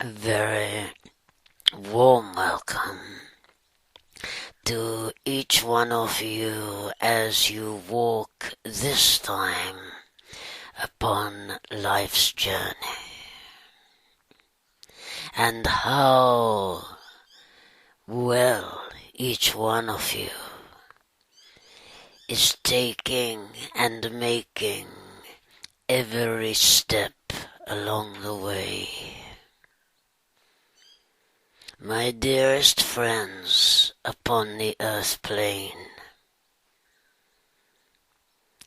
A very warm welcome to each one of you as you walk this time upon life's journey. And how well each one of you is taking and making every step along the way. My dearest friends upon the earth plane,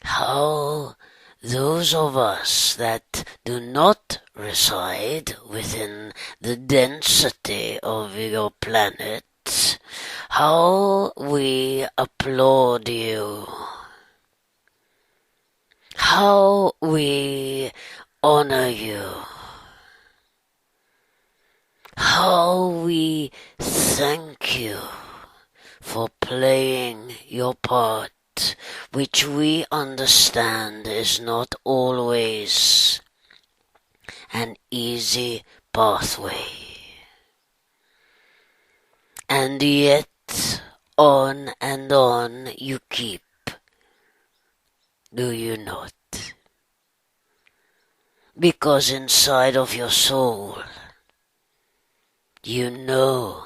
how those of us that do not reside within the density of your planet, how we applaud you, how we honor you, how we thank you for playing your part, which we understand is not always an easy pathway. And yet, on and on you keep, do you not? Because inside of your soul, you know,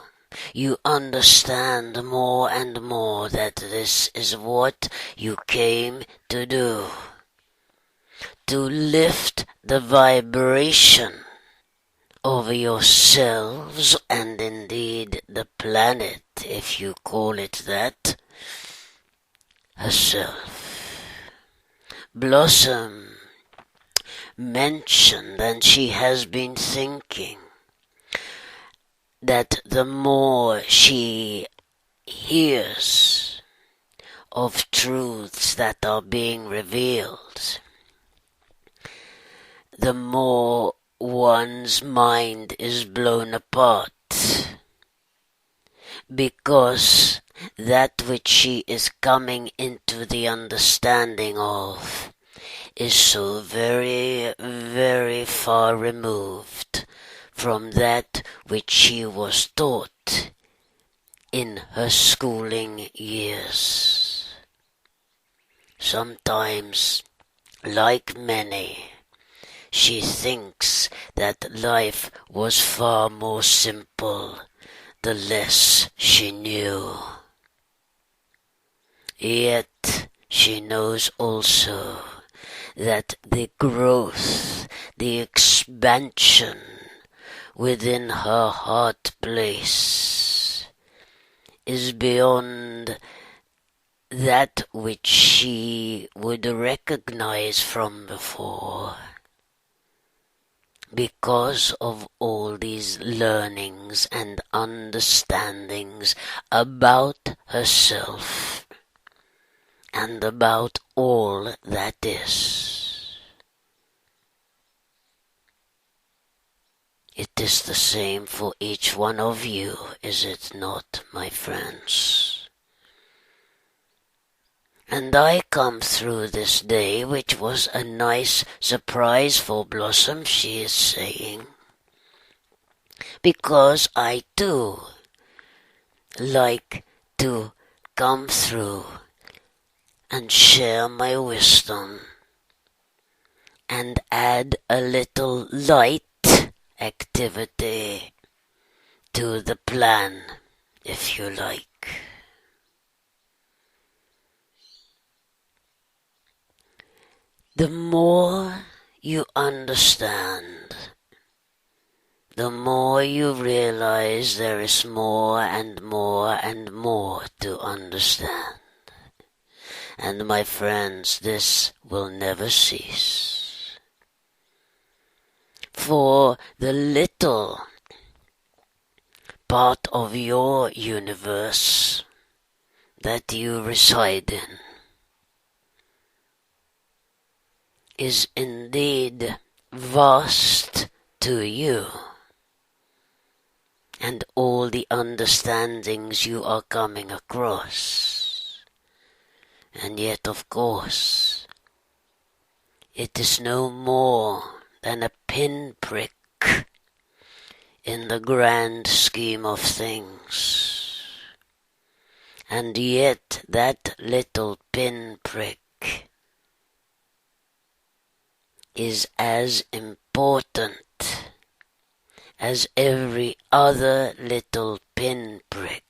you understand more and more that this is what you came to do. To lift the vibration of yourselves and indeed the planet, if you call it that, herself. Blossom mentioned, and she has been thinking, that the more she hears of truths that are being revealed, the more one's mind is blown apart, because that which she is coming into the understanding of is so very, very far removed from that which she was taught in her schooling years. Sometimes, like many, she thinks that life was far more simple the less she knew. Yet she knows also that the growth, the expansion within her heart place is beyond that which she would recognize from before, because of all these learnings and understandings about herself and about all that is. It is the same for each one of you, is it not, my friends? And I come through this day, which was a nice surprise for Blossom, she is saying, because I too like to come through and share my wisdom and add a little light activity to the plan, if you like. The more you understand, the more you realize there is more and more and more to understand. And my friends, this will never cease. For the little part of your universe that you reside in is indeed vast to you, and all the understandings you are coming across. And yet, of course, it is no more than a pinprick in the grand scheme of things. And yet that little pinprick is as important as every other little pinprick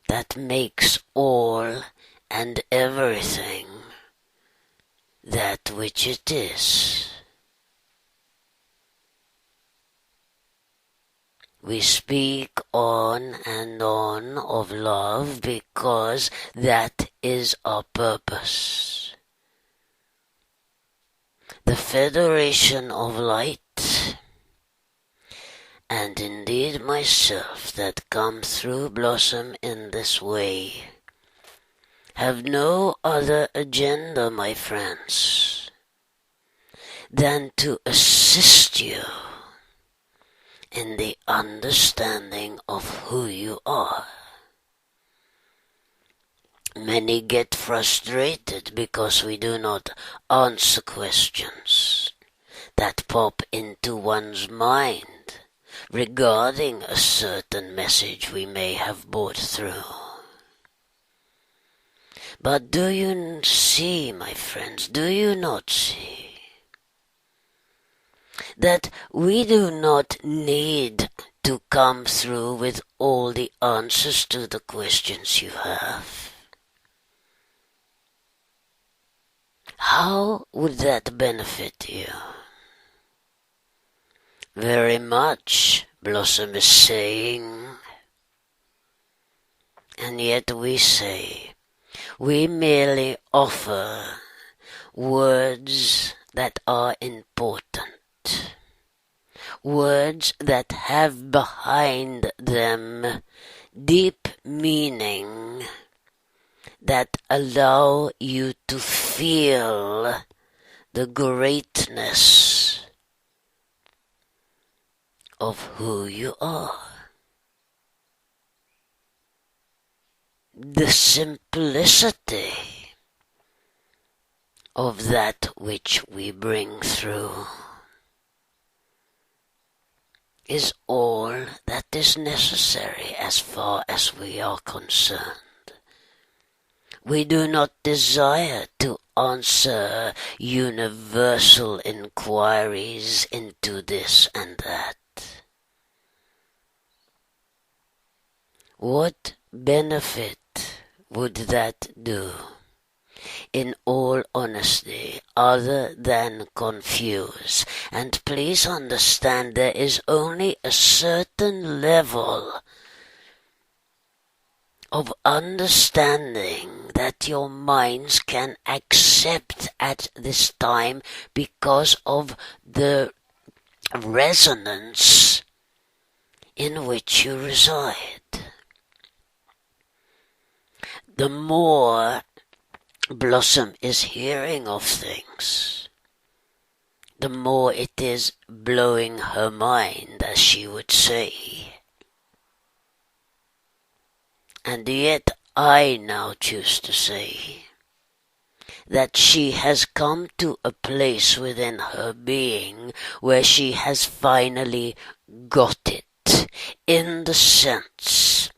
that makes all and everything that which it is. We speak on and on of love because that is our purpose. The Federation of Light, and indeed myself that come through Blossom in this way, have no other agenda, my friends, than to assist you in the understanding of who you are. Many get frustrated because we do not answer questions that pop into one's mind regarding a certain message we may have brought through. But do you see, my friends, do you not see that we do not need to come through with all the answers to the questions you have? How would that benefit you? Very much, Blossom is saying. And yet we say, we merely offer words that are important. Words that have behind them deep meaning that allow you to feel the greatness of who you are. The simplicity of that which we bring through is all that is necessary as far as we are concerned. We do not desire to answer universal inquiries into this and that. What benefit would that do, in all honesty, other than confuse? And please understand, there is only a certain level of understanding that your minds can accept at this time because of the resonance in which you reside. The more Blossom is hearing of things, the more it is blowing her mind, as she would say. And yet I now choose to say that she has come to a place within her being where she has finally got it, in the sense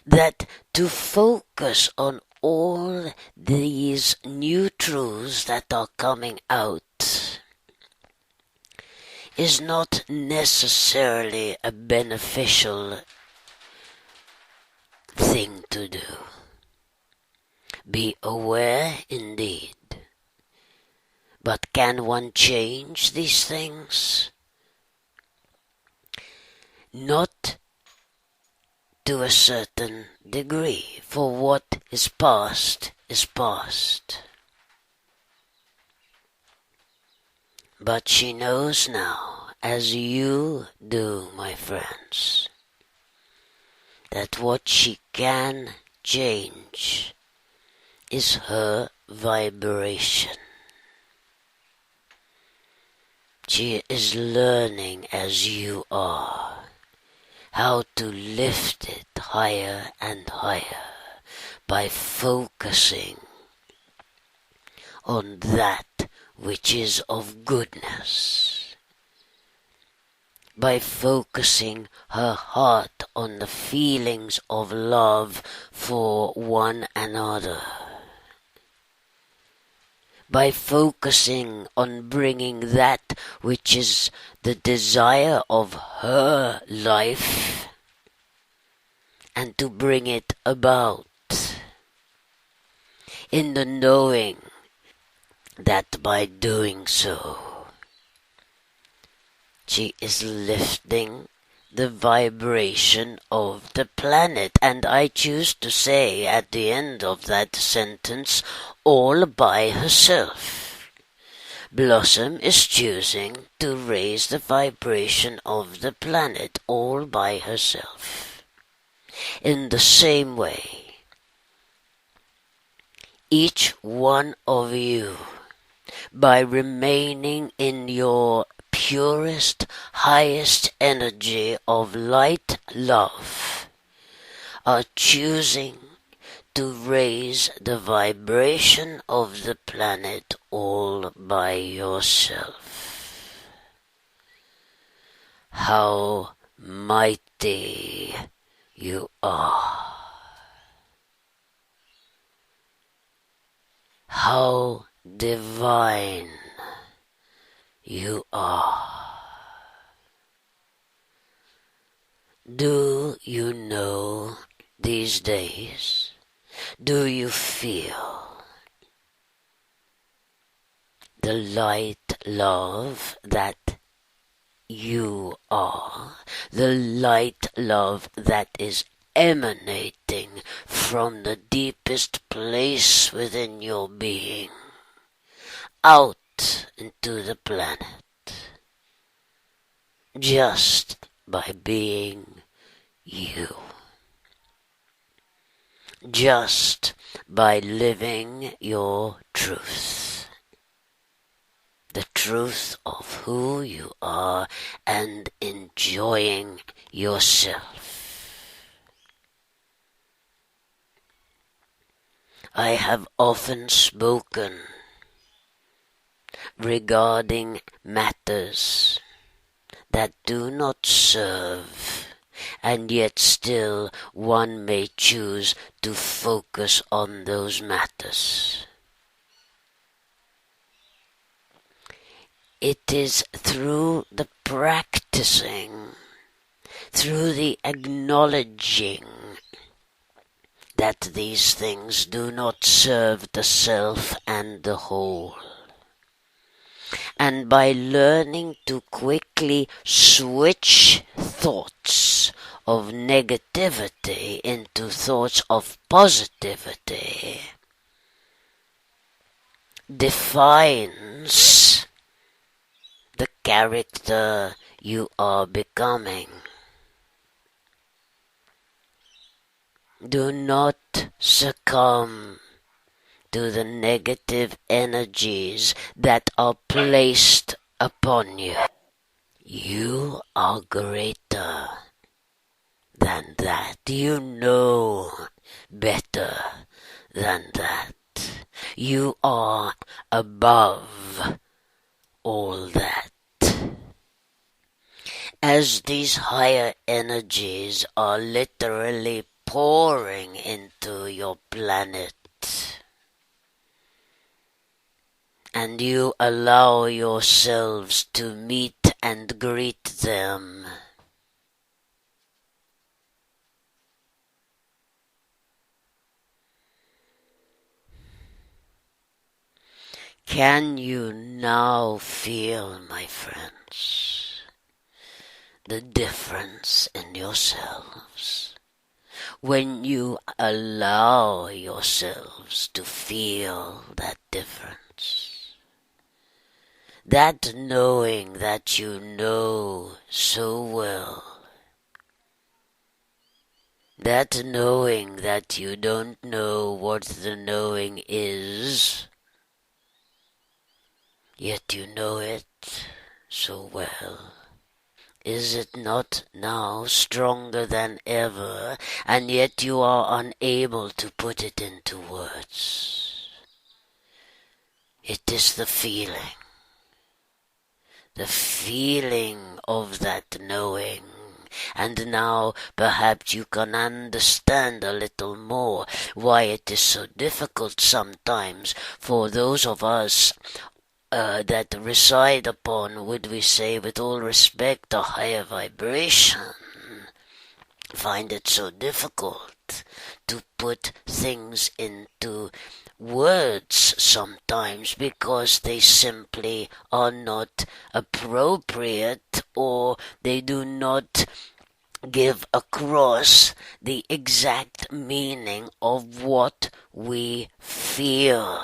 that to focus on all these new truths that are coming out is not necessarily a beneficial thing to do. Be aware indeed. But can one change these things? Not to a certain degree, for what is past is past. But she knows now, as you do, my friends, that what she can change is her vibration. She is learning as you are how to lift it higher and higher by focusing on that which is of goodness, by focusing her heart on the feelings of love for one another, by focusing on bringing that which is the desire of her life and to bring it about in the knowing that by doing so she is lifting the vibration of the planet. And I choose to say at the end of that sentence, all by herself. Blossom is choosing to raise the vibration of the planet all by herself. In the same way, each one of you, by remaining in your purest, highest energy of light love, are choosing to raise the vibration of the planet all by yourself. How mighty you are. How divine you are. Do you know these days? Do you feel the light love that you are? The light love that is emanating from the deepest place within your being out into the planet, just by being you, just by living your truth, the truth of who you are, and enjoying yourself. I have often spoken regarding matters that do not serve, and yet still one may choose to focus on those matters. It is through the practicing, through the acknowledging that these things do not serve the self and the whole, and by learning to quickly switch thoughts of negativity into thoughts of positivity, defines the character you are becoming. Do not succumb to the negative energies that are placed upon you. You are greater than that. You know better than that. You are above all that. As these higher energies are literally pouring into your planet, and you allow yourselves to meet and greet them, can you now feel, my friends, the difference in yourselves? When you allow yourselves to feel that difference, that knowing that you know so well, that knowing that you don't know what the knowing is, yet you know it so well. Is it not now stronger than ever, and yet you are unable to put it into words? It is the feeling the feeling of that knowing. And now perhaps you can understand a little more why it is so difficult sometimes for those of us that reside upon, would we say with all respect, a higher vibration, find it so difficult to put things into words sometimes because they simply are not appropriate, or they do not give across the exact meaning of what we feel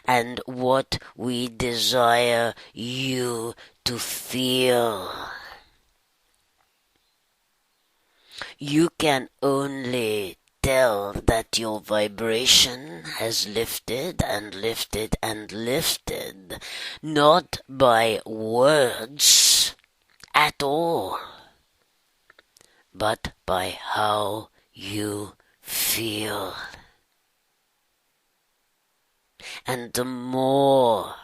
and what we desire you to feel. You can only tell that your vibration has lifted and lifted and lifted, not by words at all, but by how you feel. And the more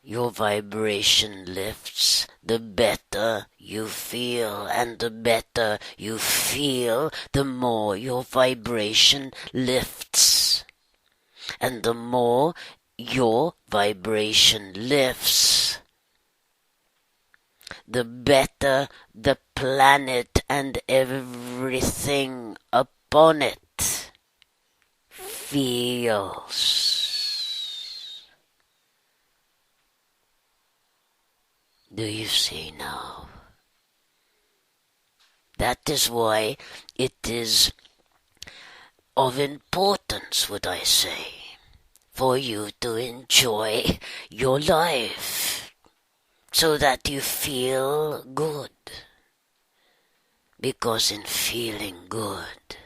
your vibration lifts, the better you feel. And the better you feel, the more your vibration lifts. And the more your vibration lifts, the better the planet and everything upon it feels. Do you see now? That is why it is of importance, would I say, for you to enjoy your life so that you feel good. Because in feeling good,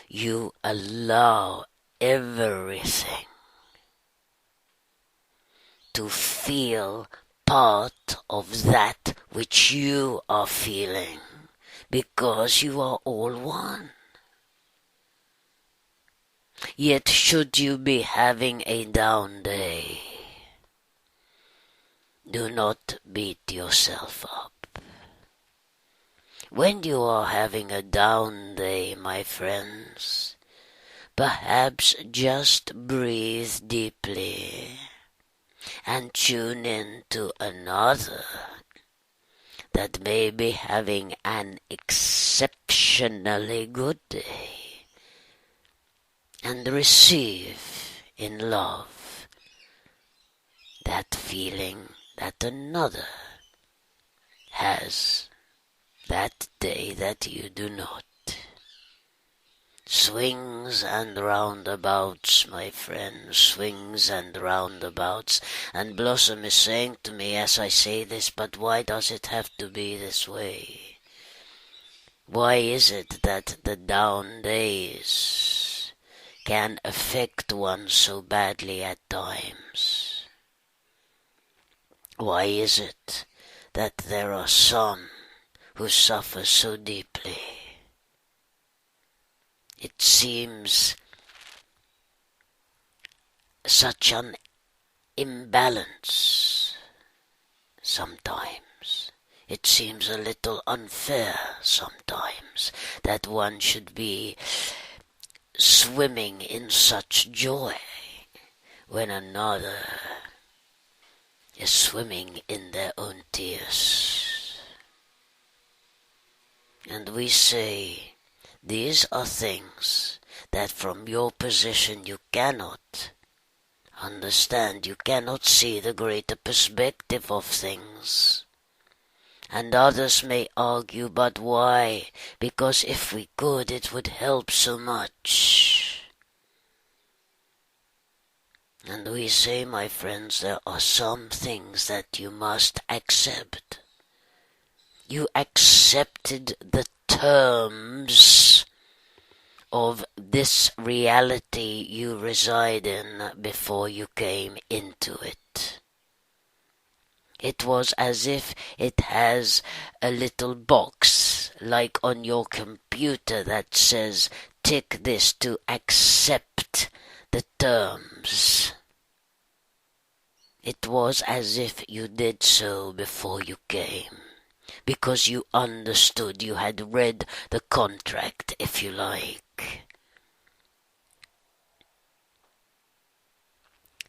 you allow everything to feel part of that which you are feeling, because you are all one. Yet should you be having a down day, do not beat yourself up. When you are having a down day, my friends, perhaps just breathe deeply and tune in to another that may be having an exceptionally good day, and receive in love that feeling that another has that day that you do not. Swings and roundabouts, my friends, swings and roundabouts. And Blossom is saying to me as I say this, but why does it have to be this way? Why is it that the down days can affect one so badly at times? Why is it that there are some who suffer so deeply? It seems such an imbalance sometimes. It seems a little unfair sometimes that one should be swimming in such joy when another is swimming in their own tears. And we say, these are things that from your position you cannot understand. You cannot see the greater perspective of things. And others may argue, but why? Because if we could, it would help so much. And we say, my friends, there are some things that you must accept. You accepted the terms of this reality you reside in before you came into it. It was as if it has a little box, like on your computer, that says, tick this to accept the terms. It was as if you did so before you came, because you understood, you had read the contract, if you like.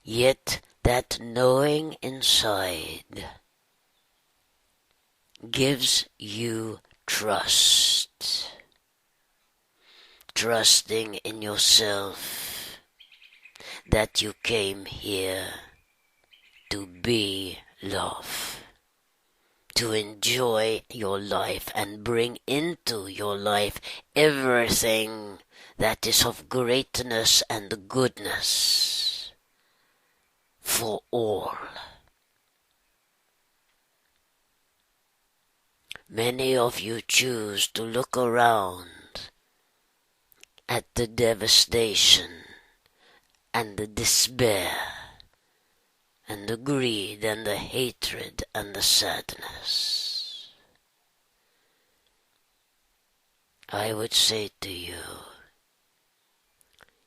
Yet that knowing inside gives you trust. Trusting in yourself that you came here to be love, to enjoy your life and bring into your life everything that is of greatness and goodness for all. Many of you choose to look around at the devastation and the despair and the greed and the hatred and the sadness. I would say to you,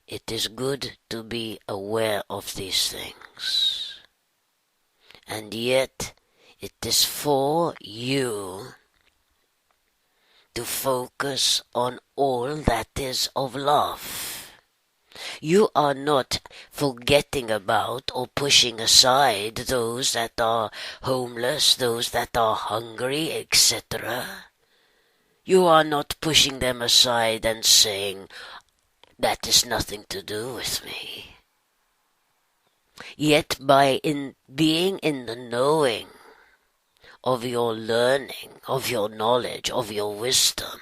it is good to be aware of these things, and yet it is for you to focus on all that is of love. You are not forgetting about or pushing aside those that are homeless, those that are hungry, etc. You are not pushing them aside and saying, that is nothing to do with me. Yet by being in the knowing of your learning, of your knowledge, of your wisdom,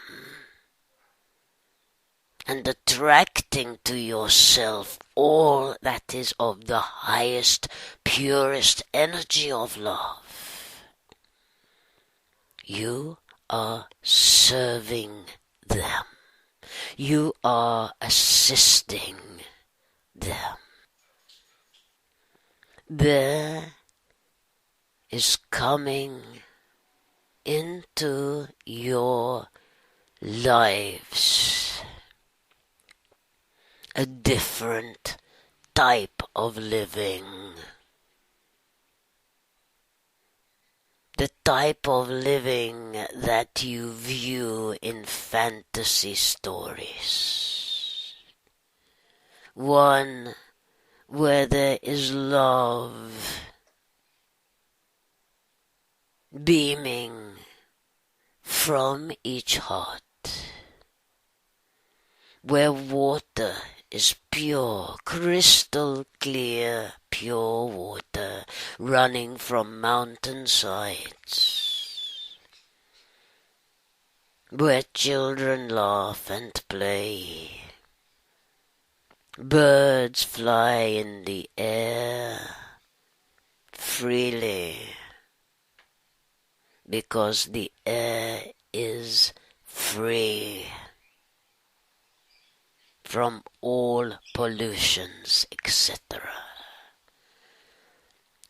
and attracting to yourself all that is of the highest, purest energy of love, you are serving them. You are assisting them. There is coming into your lives a different type of living. The type of living that you view in fantasy stories. One where there is love beaming from each heart, where water is pure, crystal clear, pure water running from mountain sides, where children laugh and play, birds fly in the air freely, because the air is free from all pollutions, etc.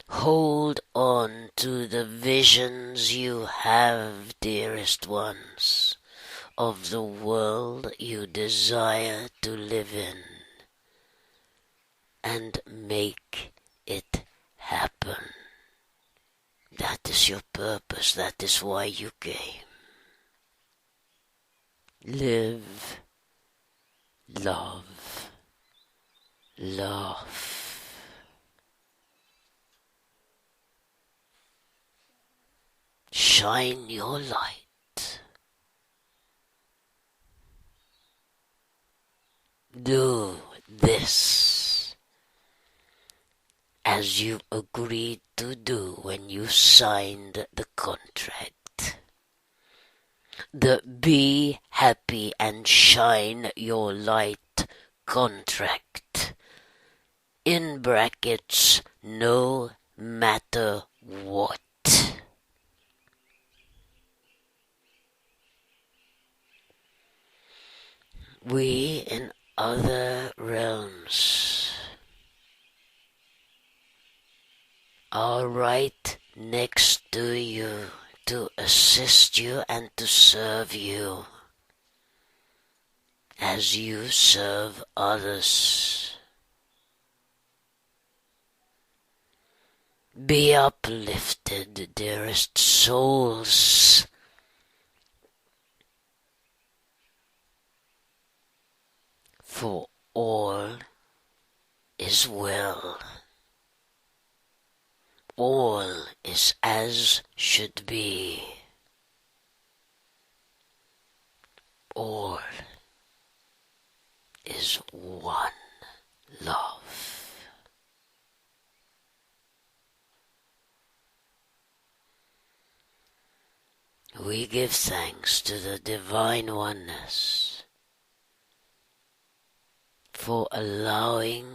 Hold on to the visions you have, dearest ones, of the world you desire to live in, and make it happen. That is your purpose. That is why you came. Live, love, laugh. Shine your light. Do this as you agreed to do when you signed the contract. The Be Happy and Shine Your Light contract. In brackets, no matter what. We in other realms are right next to you to assist you and to serve you as you serve others. Be uplifted, dearest souls. For all is well. All is as should be. All is one love. We give thanks to the Divine Oneness for allowing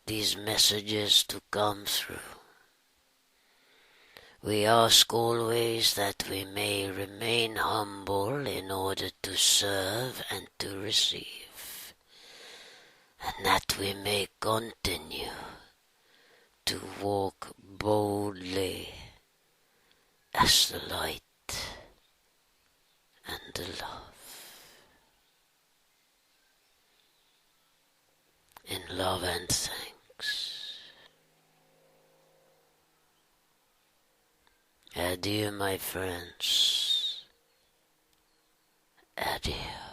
these messages to come through. We ask always that we may remain humble in order to serve and to receive, and that we may continue to walk boldly as the light and the love. In love and thanks. Adieu, my friends. Adieu.